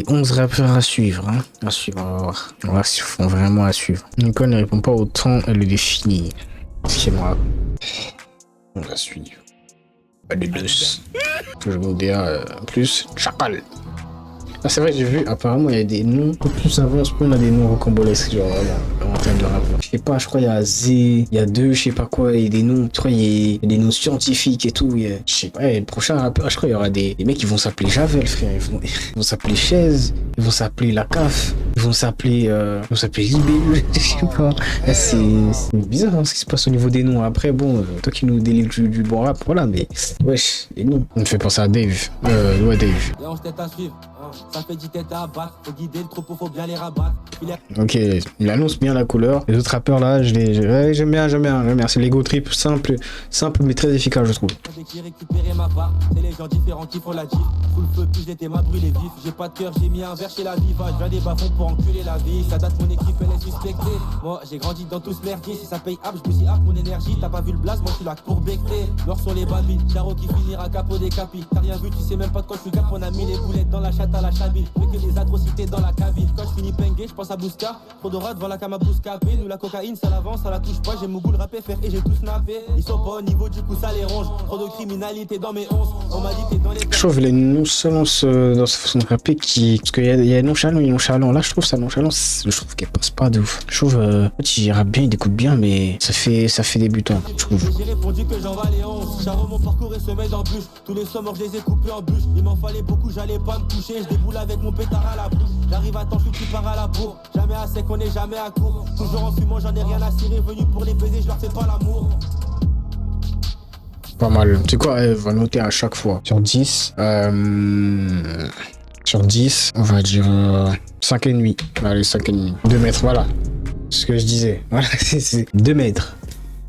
11 rappeurs à suivre. Hein. À suivre, on va voir. On va voir s'ils font vraiment à suivre. Nicole ne répond pas autant, elle le définit. C'est moi. On va suivre. Adidas. Toujours DA plus Chacal. Ah, c'est vrai, j'ai vu, apparemment, il y a des noms. Plus avance, plus on a des noms rocambolesques, genre vraiment, en termes de rap. Je sais pas, je crois il y a Z, il y a deux, je sais pas quoi, il y a des noms. Je crois il y a des noms scientifiques et tout. Je sais pas, le prochain rappeur, je crois il y aura des mecs qui vont s'appeler Javel, frère. Ils vont s'appeler Chaise, ils vont s'appeler La CAF, ils vont s'appeler XBU, je sais pas. C'est bizarre hein, ce qui se passe au niveau des noms. Après, bon, toi qui nous délivre du bon rap, voilà, mais wesh, les noms. On me fait penser à Dave. Ouais, Dave. Ça fait 10 têtes à battre, faut guider le troupeau, faut bien les rabattre. Ok, il annonce bien la couleur. Les autres rappeurs là, j'aime bien. C'est l'ego trip, simple mais très efficace, je trouve. Qui récupérer ma part, c'est les gens différents qui font la diff. Sous le feu, plus j'étais ma brûlé vif. J'ai pas de cœur, j'ai mis un verre chez la Viva. Je viens des bas-fonds pour enculer la vie. Ça date mon équipe, elle est suspectée. Moi, j'ai grandi dans tout ce merdier. Si ça paye up, je me suis up mon énergie. T'as pas vu le blaze, moi je suis là pour becter. Meurs sur les babines, Charo qui finira capot des capis. T'as rien vu, tu sais même pas de quoi je suis cap. On a mis les boulettes dans la chatte à la chabine. Mais que des atrocités dans la cabine. Quand je finis pengué, je pense à Bouska. Trop de rats devant la Kamabouska. Nous la cocaïne, ça l'avance, ça la touche pas. J'ai mon goût le rapé faire et j'ai tout snappé. Ils sont pas au niveau, du coup ça les ronge. Trop de criminalité dans mes 11. On m'a dit t'es dans les. Je trouve les nonchalance dans sa façon de rapper qui. Parce qu'il y a nonchalant. Là, je trouve ça nonchalant. Je trouve qu'elle passe pas de ouf. Je trouve. En fait, il rappe bien, il découpe bien, mais ça fait débutant, je trouve. J'ai répondu que j'en valais 11. Charo, mon parcours et se met dans bûche. Tous les sommets, je les ai coupés en bûche. Il m'en fallait beaucoup, j'allais pas me coucher. Je déboule avec mon pétard à la bouche. J'arrive à temps, je suis par à la bourre. Jamais à sec, on est jamais à court. Toujours en fumant, j'en ai rien à cirer. Venu pour les baiser, je leur fais pas l'amour. Pas mal. Tu sais quoi, elle va noter à chaque fois. Sur 10, on va dire 5,5. Allez, 5,5. 2 mètres, voilà. C'est ce que je disais. Voilà, c'est 2 mètres.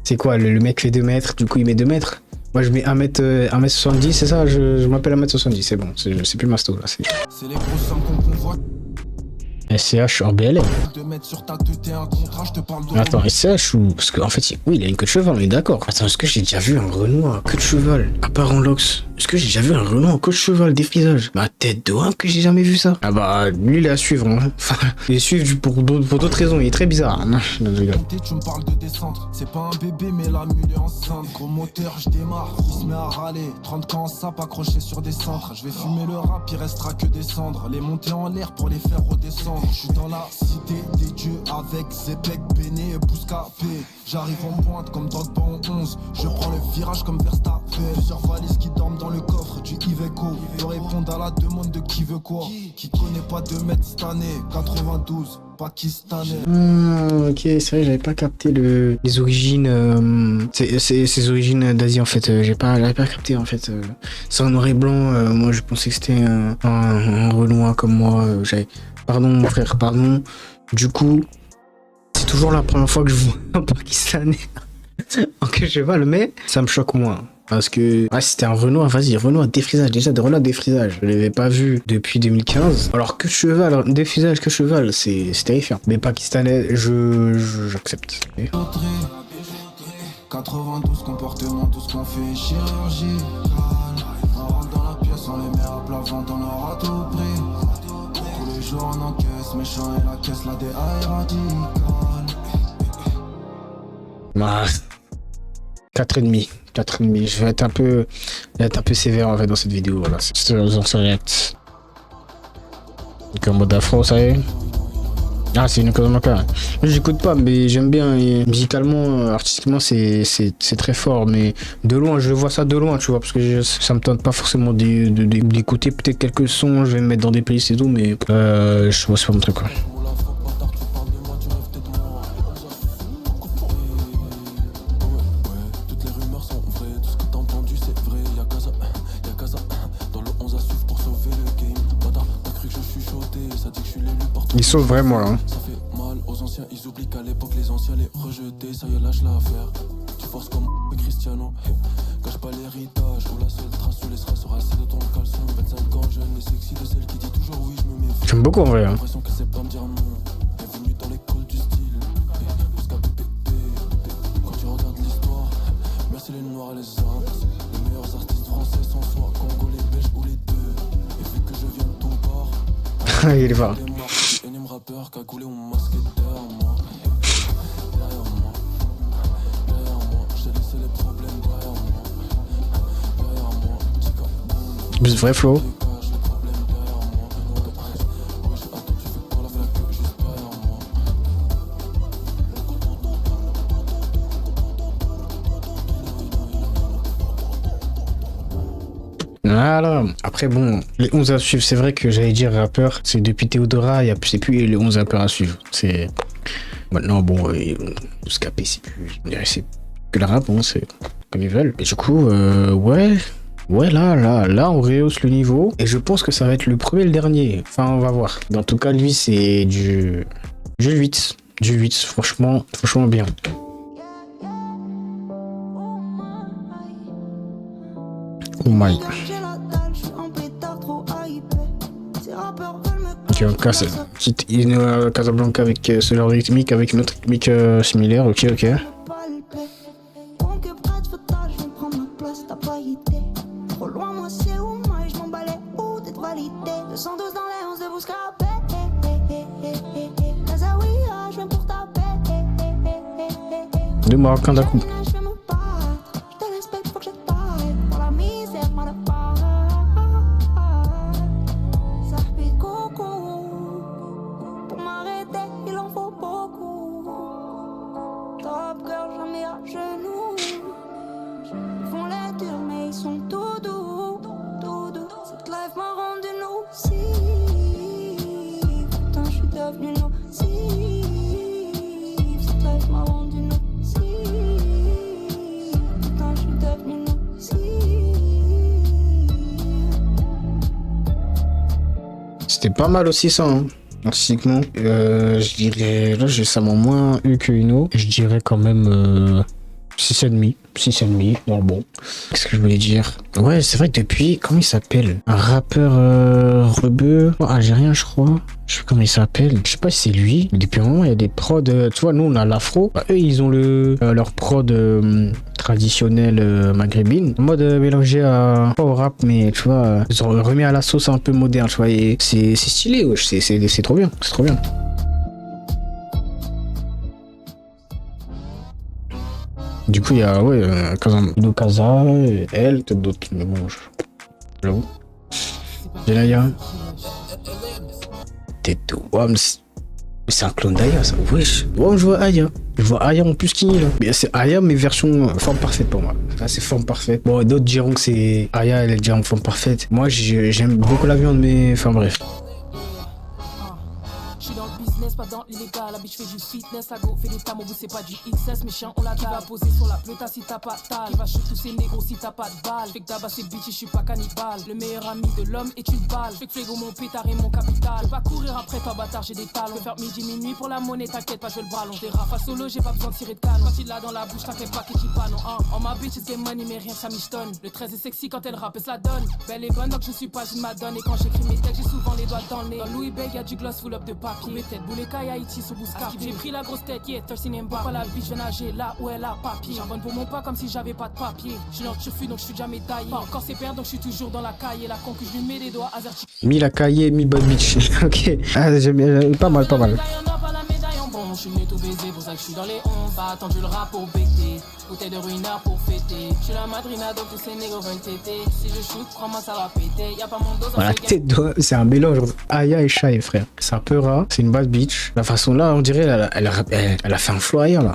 C'est quoi, le mec fait 2 mètres, du coup il met 2 mètres. Moi je mets 1m70, c'est ça, je m'appelle 1m70, c'est bon, c'est plus masto là. C'est les grosses sommes qu'on convoite. SCH en BLM. De mettre sur ta tête un contrat, je te parle de. Attends, SCH ou. Parce qu'en fait, oui, il a une queue de cheval, on est d'accord. Attends, est-ce que j'ai déjà vu un Renoir à queue de cheval, à part en Lox? Est-ce que j'ai déjà vu un Renoir en queue de cheval, défrisage? Ma tête de homme que j'ai jamais vu ça. Ah bah, lui, il est à suivre. Hein. Enfin, il est à suivre pour d'autres raisons, il est très bizarre. Non, je rigole. Tu me parles de descendre, c'est pas un bébé, mais la mule est enceinte. Gros moteur, je démarre, il se met à râler. 30 ans en sap accroché sur des centres. Je vais fumer le rap, il restera que des cendres. Les monter en l'air pour les faire redescendre. Je suis dans la cité des dieux avec Zepek, Béné et Bouscapé. J'arrive en pointe comme Drogba en 11. Je prends le virage comme Verstappen. Plusieurs valises qui dorment dans le coffre du Iveco. Pour répondre à la demande de qui veut quoi. Qui connaît pas 2 mètres cette année. 92, pakistanais. Ok, c'est vrai, j'avais pas capté les origines. Ses origines d'Asie en fait. J'avais pas capté en fait. C'est en noir et blanc. Moi je pensais que c'était un Renoir comme moi. Pardon mon frère, pardon. Du coup, c'est toujours la première fois que je vois un Pakistanais en queue de cheval, mais ça me choque moins. Parce que c'était un Renoir, vas-y, Renoir défrisage, déjà des Renoir défrisage. Je l'avais pas vu depuis 2015. Alors que cheval, défrisage que cheval, c'est terrifiant. Mais Pakistanais, j'accepte. 92 comportements, tout ce qu'on fait chirurgie. On rentre dans la pièce, on les met à plat ventre, on leur a tout pris. Tous les jours on encaisse, méchant et la caisse, la DA est radicale. 4,5. Je vais être un peu sévère en fait dans cette vidéo. Voilà, c'est react. Comme mode afro, ça y est. Ah, c'est une Kozamaka. J'écoute pas, mais j'aime bien. Et musicalement, artistiquement, c'est très fort. Mais de loin, je vois ça de loin, tu vois, parce que ça me tente pas forcément d'écouter peut-être quelques sons. Je vais me mettre dans des playlists et tout, mais je vois c'est pas mon truc quoi. Il sauve vraiment là. Hein. Ça fait mal aux anciens, ils oublient qu'à l'époque les anciens les rejetaient, ça y est lâche l'affaire. Tu forces comme Cristiano, cache pas l'héritage, ou la seule trace sous les strass sera celle de ton caleçon. 25 ans jeune et sexy de celle qui dit toujours oui, je me méfie. J'aime beaucoup en vrai. Hein. L'impression qu'elle sait pas me dire non, bienvenue dans l'école du style. Jusqu'à PPP, quand tu regardes l'histoire, merci les noirs et les arabes. Les meilleurs artistes français sont soit congolais, belges ou les deux. Et vu que je viens de ton port. Il est fort. Vrai flow. Voilà. Après bon, les 11 à suivre, c'est vrai que j'allais dire rappeur, c'est depuis Théodora, c'est plus les 11 rappeurs à suivre. C'est maintenant bon, Bouscapé, c'est plus, je dirais c'est que la rap, bon, c'est comme ils veulent. Et du coup, ouais, là, on rehausse le niveau. Et je pense que ça va être le premier et le dernier. Enfin, on va voir. En tout cas, lui, c'est du 8. Du 8, franchement bien. Oh my. Ok, on casse. Casablanca avec ce genre de rythmique, avec une autre rythmique similaire. Ok. Deux Marocains d'un coup. C'était pas mal aussi ça, hein, artistiquement. Je dirais, là ça m'a moins eu que Uno. Je dirais quand même 6,5 dans le bon. Qu'est-ce que je voulais dire? Ouais, c'est vrai que depuis, comment il s'appelle? Un rappeur rebeu, algérien je crois. Je sais pas comment il s'appelle. Je sais pas si c'est lui. Mais depuis un moment, il y a des prods. Tu vois, nous on a l'afro. Bah, eux, ils ont leur prod traditionnelle maghrébine. En mode mélangé à pas au rap, mais tu vois, ils ont remis à la sauce un peu moderne, tu vois. Et c'est stylé, wesh. C'est trop bien. C'est trop bien. Du coup, il y a Casa, elle, peut-être d'autres, mais bon, j'avoue. Jelaya. Tête WAM, c'est un clone d'Aya, ça. Wesh. WAM, je vois Aya. Je vois Aya en plus skinny, là. Mais c'est Aya, mais version forme parfaite pour moi. Là, c'est forme parfaite. Bon, d'autres diront que c'est Aya, elle est déjà en forme parfaite. Moi, j'aime beaucoup la viande, mais enfin bref. Pas dans l'illégal, la bitch fait du fitness, la go fait des tam au bout c'est pas du XS, mes chiens on la dalle. Qui va poser sur la pleuta si t'as pas de tal, qui va shoot tous ces négros si t'as pas de balle. Fait que d'abord c'est bitch et je suis pas cannibale, le meilleur ami de l'homme est une balle. Fait que flégo mon pétard et mon capital, je vais pas courir après toi bâtard j'ai des talons. Je vais faire midi minuit pour la monnaie, t'inquiète pas je le ballon. Des rafales solo j'ai pas besoin de tirer de canon. Quand il l'a dans la bouche t'inquiète pas qu'il dit pas non. En ma bitch it's game money mais rien ça michetonne. Le 13 est sexy quand elle rappe elle se la donne. Belle et bonne donc je suis pas une madone. Et quand j'écris mes textes j'ai souvent les doigts dans le nez. Dans Louis Beg y'a du gloss full up de papier. Mes têtes boulez Haïti sur j'ai pris la grosse tête, yeah, Thurston et Mba. Pas la bitch, je nager là où elle a papier. Charbonne pour mon pas comme si j'avais pas de papier. Je suis dans le turfu donc je suis déjà médaillé. Pas encore c'est père donc je suis toujours dans la caille. Et la concu, je lui mets les doigts azerti. Mi la caille, mi bonne bitch. Ok. Ah, j'aime bien, pas mal. Je suis venu tout baiser, pour ça que je suis dans les 11. Pas attendu le rap pour becter. Bouteille de ruinard pour fêter. Je suis la madrina donc tous ces négros veulent téter. Si je shoot, crois-moi ça va péter. Y'a pas mon dos. La tête de... C'est un mélange entre Aya et Shai, frère. C'est un peu rare, c'est une bad bitch. La façon là, on dirait, elle a fait un flow Aya là.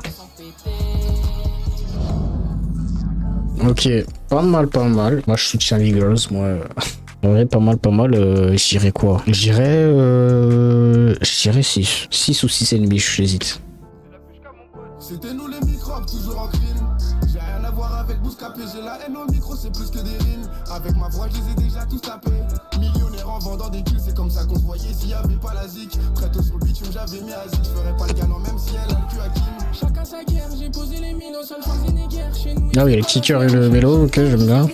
Ok, pas mal. Moi je soutiens les girls, moi. En vrai, pas mal. Je dirais quoi? Je dirais 6. 6 ou 6,5, j'hésite. C'était nous les microbes, toujours en crime. J'ai rien à voir avec Bouscapé, j'ai la haine au micro, c'est plus que des rimes. Avec ma voix, je les ai déjà tous tapés. Millionnaire en vendant des kills, c'est comme ça qu'on se voyait s'il y avait pas la zik. Très tôt sur le bitume, j'avais mis à zik. Je ferais pas le galant même si elle a le cul à Kim. Chacun sa guerre, j'ai posé les mines au sol, sans une guerre chez nous. Ah oui, les petits cœurs et le vélo, ok, j'aime bien.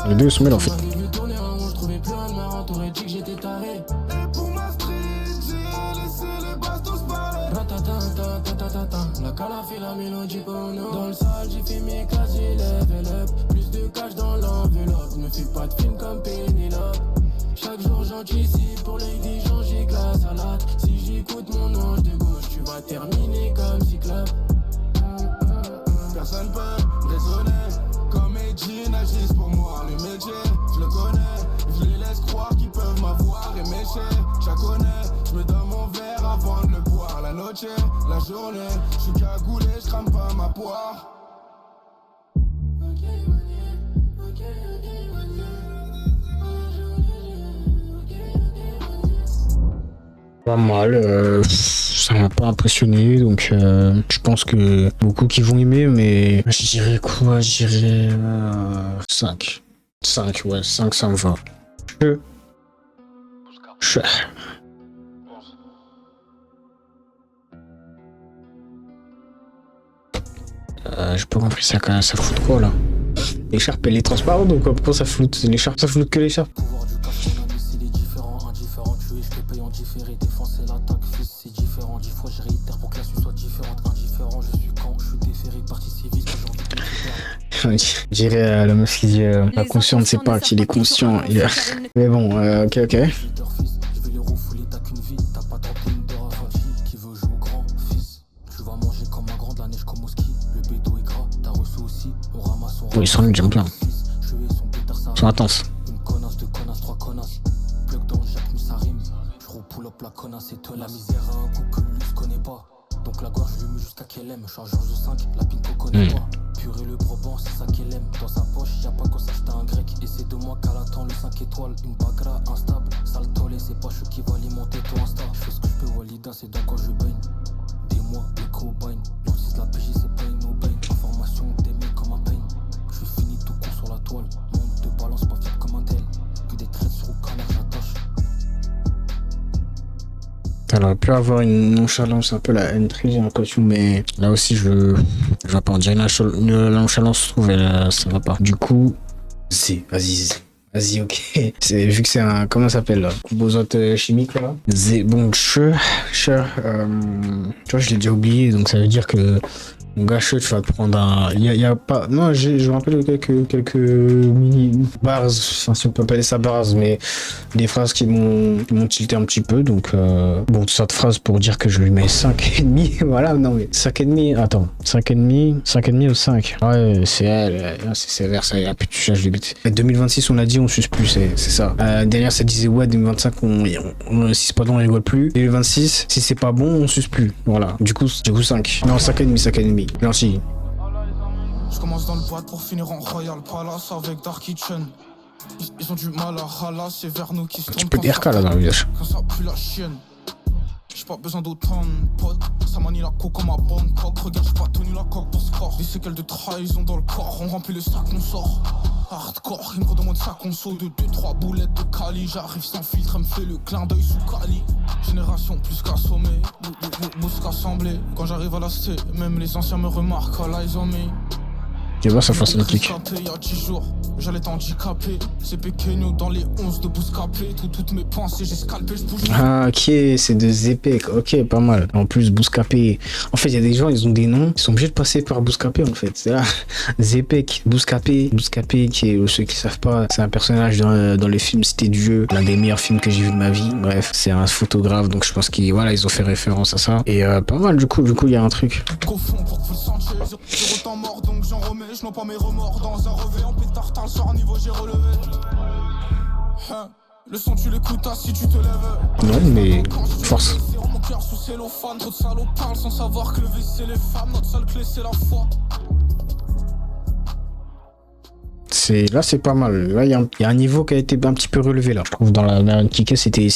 Les deux sont mêlés en fait. Quand la file la mélodie porno. Dans le sale, j'ai fait mes classes, j'ai level up. Plus de cash dans l'enveloppe. Je me fais pas de film comme Pénélope. Chaque jour j'anticipe pour l'exigence, j'ai que la salade. Si j'écoute mon ange de gauche, tu vas terminer comme Cyclope. Personne peut me raisonner. Comme Edgine agissent pour moi. Le métier, je le connais. Je les laisse croire qu'ils peuvent m'avoir et m'écher. Je connais, je me donne mon verre avant de le boire. La noche, la journée, je suis cagoulé, je crame pas ma poire. Pas mal, ça m'a pas impressionné, donc je pense que beaucoup qui vont aimer, mais je dirais quoi? Je dirais 5. 5, ouais, 5 ça me va. Je... J'ai pas compris ça quand même, ça fout de quoi là? L'écharpe elle est transparente ou quoi? Pourquoi ça floute? L'écharpe ça floute que l'écharpe? Pouvoir du cash, on a laissé les différents, indifférents, tuer, je te paye en différé, défoncer l'attaque, fils, c'est différent, 10 fois je réitère pour que la suite soit différente, indifférent, je suis quand, je suis déféré, partie civile, j'ai envie de le faire. Je dirais à la meuf qui dit pas conscient ne sait pas qu'il est conscient. Mais bon, ok. Fils, je vais les refouler, t'as qu'une vie, t'as pas 31 d'heures à Fati, qui veut jouer au grand, fils, tu vas manger comme un grand, de la neige comme au ski, le bédo est gras, t'as reçu aussi, on ramasse, on ramasse. Oui, sans j'aime bien. Ils sont intenses. Une connasse, deux connasses, trois connasses. Plug dans Jacques, mais ça rime. Je repoule up la connasse et toi. La misère a un goût que le luxe connaît pas. Donc la gorge lui met jusqu'à qu'elle aime. Chargeur de 5, la pinko connaît pas. Purée le Brabant, c'est ça qu'elle aime. Dans sa poche, y'a pas qu'on s'achète un grec. Et c'est de moi qu'elle attend le 5 étoiles. Une bagra instable, sale tollé, c'est pas chou qui va alimenter ton Insta. Je fais ce que je peux, Walida, c'est dans quand je baigne. Des mois, les cobayes. L'office de la PJ, c'est pas une aubaine. Information, des mecs comme un pain. Je suis fini tout con sur la toile. Monde de balance, pas fiable comme un tel. Que des traits sur le canard, j'attache. Elle aurait pu avoir une nonchalance, un peu la haine très j'ai l'impression, mais là aussi je vais pas en dire une nonchalance, je trouve, ça va pas. Du coup, vas-y, ok. C'est, vu que c'est un, comment ça s'appelle là, composante chimique là. Bon, tu vois, je l'ai déjà oublié, donc ça veut dire que mon gars, tu vas te prendre un. Il y a pas. Non, je me rappelle quelques mini bars, enfin, si on peut appeler ça bars, mais des phrases qui m'ont tilté un petit peu. Donc, bon, toute cette phrase pour dire que je lui mets 5,5. Voilà, non, mais 5,5. Attends, 5,5 ou 5. Ouais, c'est elle, c'est sévère, ça. Ah putain, je l'ai bêté. 2026, on a dit, on suce plus, c'est ça. Derrière, ça disait, ouais, 2025, si c'est pas bon, on rigole plus. 2026, si c'est pas bon, on suce plus. Voilà, du coup 5. Non, 5,5. Merci. Je commence dans le boîte pour finir en Royal Palace avec Dark Kitchen. Ils ont du mal à ralasser vers nous qui se Un petit tombent peu d'RK là dans le visage. quand ça pue la chienne. J'ai pas besoin d'autant de potes. Ça manie la coque comme à Bangkok. Regarde, j'ai pas tenu la coque pour score. Des séquelles de trahison dans le corps. On remplit le sac, on sort. Hardcore, il me redemande sa conso de 2-3 boulettes de Cali. J'arrive sans filtre, elle me fait le clin d'œil sous Cali. Génération plus qu'assommée, boost qu'assemblée. Quand j'arrive à la cité, même les anciens me remarquent. All eyes on me. Tu vois, ça fasse un kick. Il y a 10 jours, j'allais t'handicaper. C'est Pequeño dans les 11 de Bouscapé. Toutes mes pensées, j'ai scalpé, je bouge. Ah, ok, c'est de Zepek. Ok, pas mal. En plus, Bouscapé. En fait, il y a des gens, ils ont des noms. Ils sont obligés de passer par Bouscapé, en fait. C'est là. Zepek, Bouscapé. Bouscapé, qui est, ceux qui savent pas, c'est un personnage dans les films Cité de Dieu. L'un des meilleurs films que j'ai vu de ma vie. Bref, c'est un photographe. Donc, je pense qu'ils ont fait référence à ça. Et pas mal, du coup, il y a un truc. Qu'au fond, pour que vous le sentiez, zéro temps mort, donc j'en remets. Je n'en pas mes remords dans un revêt. En pétard, t'as le soir, niveau j'ai relevé. Hein, le son, tu l'écoutas si tu te lèves. Non, mais force. Mon cœur sous cellophane, trop de salauds parlent sans savoir que le vice c'est les femmes. Notre seule clé c'est la foi. Là, c'est pas mal. Là, il y a un niveau qui a été un petit peu relevé là. Je trouve dans la dernière kick, c'était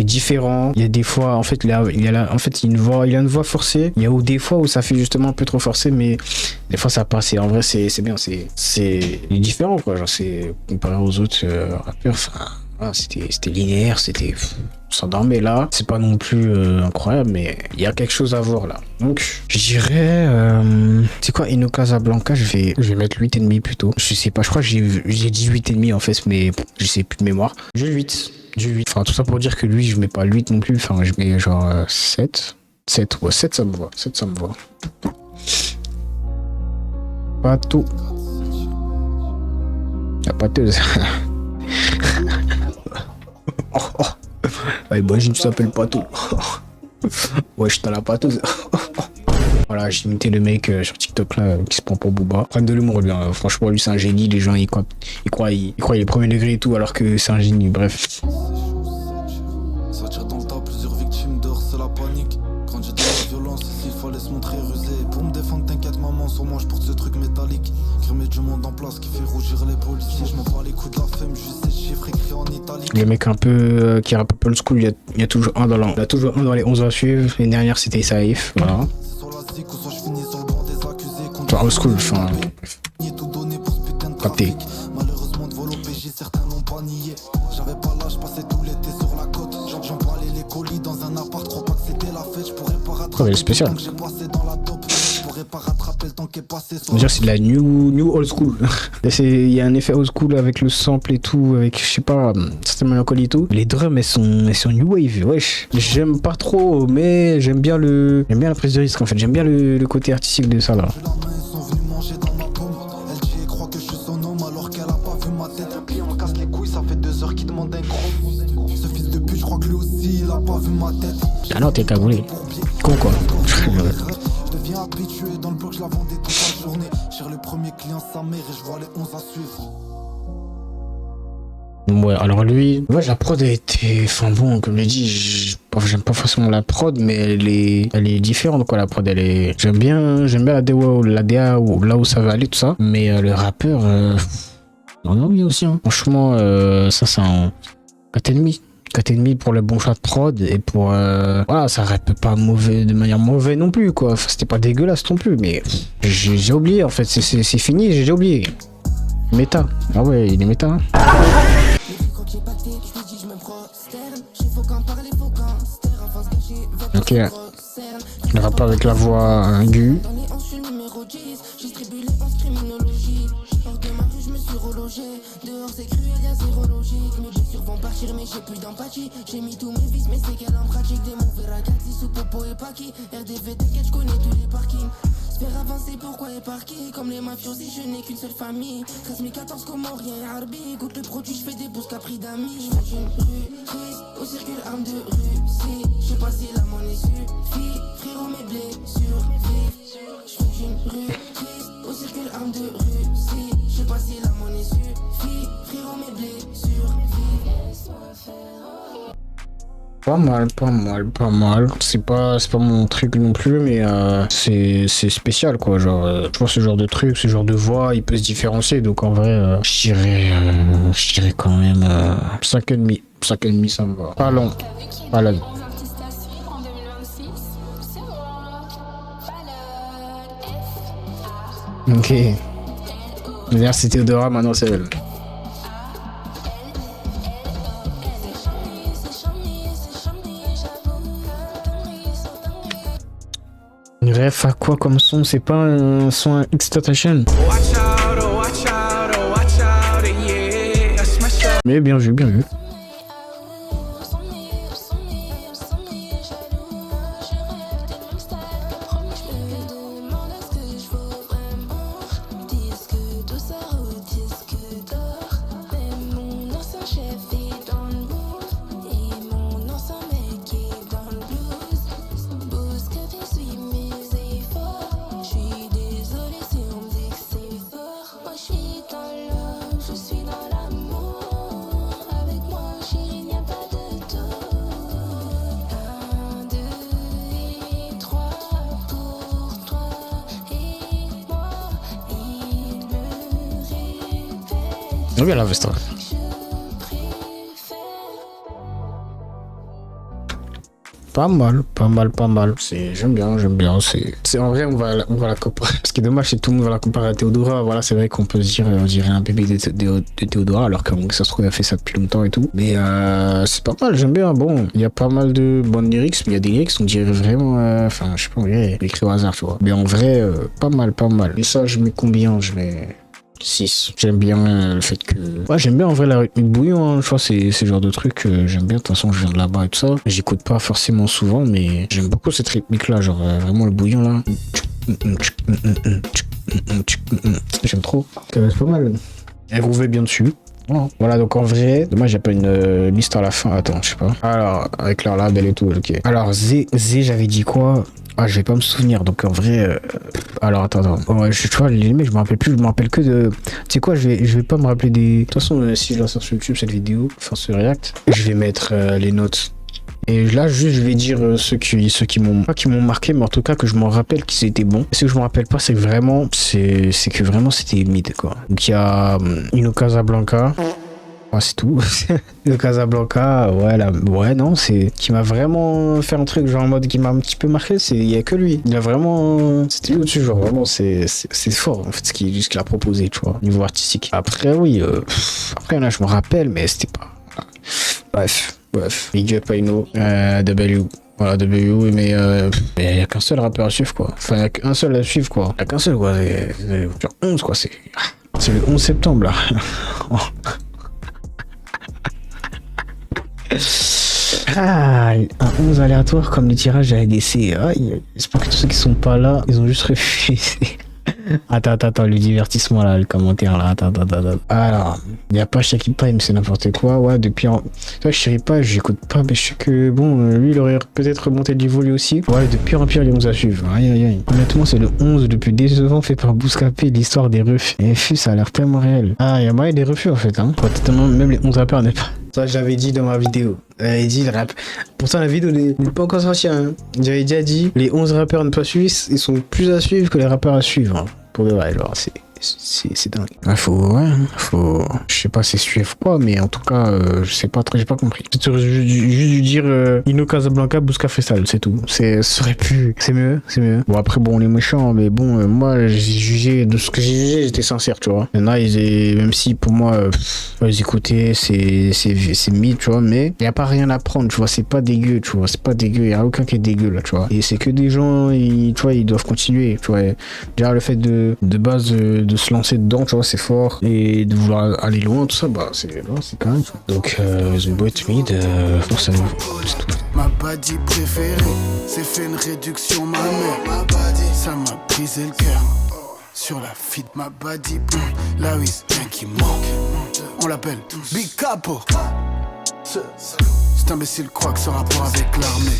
différent. Il y a des fois, en fait, il a une voix forcée. Il y a des fois où ça fait justement un peu trop forcé, mais des fois ça passe. Et en vrai, c'est bien. C'est différent quoi. Genre, c'est comparé aux autres rappeurs. Enfin, voilà, c'était linéaire, on s'endormait là. C'est pas non plus incroyable, mais il y a quelque chose à voir là. Donc, je dirais, c'est quoi, Eno Casablanca, je vais mettre 8,5 plutôt. Je sais pas, je crois que j'ai dit 8,5 en fait, mais je sais plus de mémoire. J'ai 8. Enfin, tout ça pour dire que lui, je mets pas 8 non plus. Enfin, je mets genre 7. 7, ouais, 7 ça me va. 7 ça me va. Pato. La pâteuse. Oh, oh. Ouais, imagine, tu t'appelles Pato. Ouais, je suis dans la pâteuse. Voilà, j'ai imité le mec sur TikTok là qui se prend pour Booba. Prenne de l'humour lui, hein. Franchement, lui c'est un génie. Les gens ils croient il est premier degré et tout alors que c'est un génie. Bref. Ça tire dans le tas, plusieurs victimes dehors, c'est la panique. Quand j'ai de la violence, ici il fallait se montrer rusé. Pour me défendre, t'inquiète maman, sur moi je porte ce truc métallique. Grimé du monde en place qui fait rougir les policiers. Je m'en bats les coups de la femme, juste ces chiffres écrits en italique. Le mec un peu qui rappe un peu old school, il y a toujours un dans les 11 à suivre. L'année dernière c'était Saïf, voilà. Enfin, old school, enfin. Capté. Malheureusement, de vol au PJ, certains n'ont pas nié. J'avais pas l'âge, passais tout l'été sur la côte. J'emballais les colis dans un appart, crois pas que c'était la fête. J'pourrais pas rattraper le spécial. j'ai passé dans la taupe. J'pourrais pas rattraper le temps qui est passé sur Dire c'est de la new old school. Il y a un effet old school avec le sample et tout, avec je sais pas, certaines mélancolies et tout. Les drums elles sont new wave, wesh. J'aime pas trop, mais j'aime bien la prise de risque en fait. J'aime bien le côté artistique de ça là. Ils sont venus manger dans ma paume. Elle dit et croit que je suis son homme alors qu'elle a pas vu ma tête. Puis on me casse les couilles, ça fait 2 heures qu'il demande un gros. Ce fils de pute, je crois que lui aussi il a pas vu ma tête. Ah non, t'es cagoulé. Con quoi. Je deviens habitué dans le bloc, je la vendais toute la journée. Cher le premier client sa mère et je vois les 11 à suivre. Ouais, alors lui, ouais, la prod a été, enfin bon, comme je l'ai dit, j'aime pas forcément la prod, mais elle est différente quoi, la prod, j'aime bien la DA ou là où ça va aller tout ça, mais le rappeur, non, lui aussi, hein. Franchement, ça c'est un 4,5 pour le bon choix de prod et pour, voilà, ça rappe pas mauvais, de manière mauvaise non plus quoi, enfin, c'était pas dégueulasse non plus, mais j'ai oublié en fait, c'est fini, j'ai oublié. Méta, ah ouais, il est méta. Hein. Ok, le rappeur avec la voix aiguë. J'ai mis tous mes vices, mais c'est qu'elle en pratique. Des mauvais ragazzi sous popo et paki. RDV, t'inquiète, je connais tous les parkings. Se faire avancer, pourquoi et par qui? Comme les mafiosi, je n'ai qu'une seule famille. 13 014, comment rien Harbi. Goûte le produit, je fais des bousses capri d'amis. Je fais une rue triste, au circule arme de Russie. J'ai passé la monnaie suffit. Frérot, mes blessures vivent. Je fais une rue triste, au circule arme de Russie. J'ai passé la monnaie suffit. Frérot, mes blessures vivent. Laisse-moi faire. Pas mal. C'est pas mon truc non plus, mais c'est spécial quoi. Genre, je pense ce genre de truc, ce genre de voix, il peut se différencier. Donc en vrai, je dirais quand même 5,5. 5,5 ça me va. Pas long. Pas long. Ok. D'ailleurs c'est Théodora, maintenant c'est elle. Bref, à quoi comme son? C'est pas un son X-Tentation. Mais bien vu, bien vu. Oui, la veste. Pas mal. J'aime bien. C'est en vrai, on va la comparer. Ce qui est dommage, c'est que tout le monde va la comparer à Théodora. Voilà, c'est vrai qu'on peut se dire, on dirait un bébé de Théodora, alors que ça se trouve, elle a fait ça depuis longtemps et tout. Mais c'est pas mal, j'aime bien. Bon, il y a pas mal de bonnes lyrics, mais il y a des lyrics, on dirait vraiment, enfin, je sais pas, on dirait écrit au hasard, tu vois. Mais en vrai, pas mal. Et ça, je mets combien? Je mets 6. J'aime bien le fait que... Ouais, j'aime bien en vrai la rythmique bouillon, hein. Je crois que c'est le genre de truc que j'aime bien. De toute façon, je viens de là-bas et tout ça. J'écoute pas forcément souvent, mais j'aime beaucoup cette rythmique-là. Genre, vraiment le bouillon, là. J'aime trop. C'est pas mal. Elle grouvait bien dessus. Voilà, donc en vrai, dommage, j'ai pas une liste à la fin. Attends, je sais pas. Alors, avec leur label et tout, ok. Alors, Z, j'avais dit quoi? Ah, je vais pas me souvenir, donc en vrai... Alors, attends. Ouais, tu vois, les mecs, je me rappelle plus, je me rappelle que de... Tu sais quoi, je vais pas me rappeler des... De toute façon, si je la sors sur YouTube, cette vidéo, enfin, ce react, je vais mettre les notes. Et là, juste, je vais dire ceux qui m'ont marqué, mais en tout cas, que je m'en rappelle qu'ils étaient bons. Et ceux que je me rappelle pas, c'est que vraiment, c'était mid, quoi. Donc, il y a Ino Casablanca. Ouais, c'est tout. Le Casablanca, ouais, non, c'est qui m'a vraiment fait un truc, genre en mode qui m'a un petit peu marqué, il y a que lui. Il a vraiment, c'était lui au-dessus, genre vraiment, c'est fort, en fait, ce qu'il a proposé, tu vois, niveau artistique. Après, oui, après, là, je me rappelle, mais c'était pas. Bref. Big Up Aino, W. Voilà, W, mais il n'y a qu'un seul rappeur à suivre, quoi. Enfin, il n'y a qu'un seul à suivre, quoi. Il n'y a qu'un seul, quoi. C'est genre 11, quoi. C'est le 11 septembre, là. Ah, un 11 aléatoire comme le tirage à ADC. Ah, j'espère que tous ceux qui sont pas là, ils ont juste refusé. Attends, le divertissement là, le commentaire là, attends. Alors, il n'y a pas Shaki Prime, c'est n'importe quoi. Ouais, depuis toi, je sais pas, j'écoute pas, mais je sais que bon, lui il aurait peut-être remonté du niveau lui aussi. Ouais, de pire en pire, les 11 à suivre. Aïe. Honnêtement, c'est le 11 depuis décevant fait par Bouscapé, l'histoire des refus. Et ça a l'air tellement réel. Ah, il y a moyen des refus en fait, hein. Totalement, même les 11 rappeurs n'est pas. Ça, j'avais dit dans ma vidéo. J'avais dit le rap. Pourtant, la vidéo n'est pas encore sortie. Hein. J'avais déjà dit les 11 rappeurs ne pas suivre, ils sont plus à suivre que les rappeurs à suivre. Hein. Pour de vrai, alors c'est dingue. Je sais pas c'est suivre quoi, mais en tout cas, je sais pas trop, j'ai pas compris. Juste dû dire Ino Casablanca, Bousca Freestyle, c'est tout. Ça aurait pu. C'est mieux. Bon, après, bon, on est méchants, mais bon, moi, j'ai jugé, de ce que j'ai jugé, j'étais sincère, tu vois. Il y en a, même si pour moi, les écouter, c'est mid, tu vois, mais il y a pas rien à prendre, tu vois, c'est pas dégueu, tu vois, il y a aucun qui est dégueu, là, tu vois. Et c'est que des gens, tu vois, ils doivent continuer, tu vois. Déjà, le fait de base, de se lancer dedans, tu vois, c'est fort, et de vouloir aller loin, tout ça, bah c'est quand même. Donc The Boy Mid, force à nous, c'est tout. Ma badie préférée, c'est fait une réduction ma mère. Ça m'a brisé le cœur. Sur la fit ma badie, la whiz, rien qui manque. On l'appelle Big Capo. Cet imbécile croit que ce rapport avec l'armée.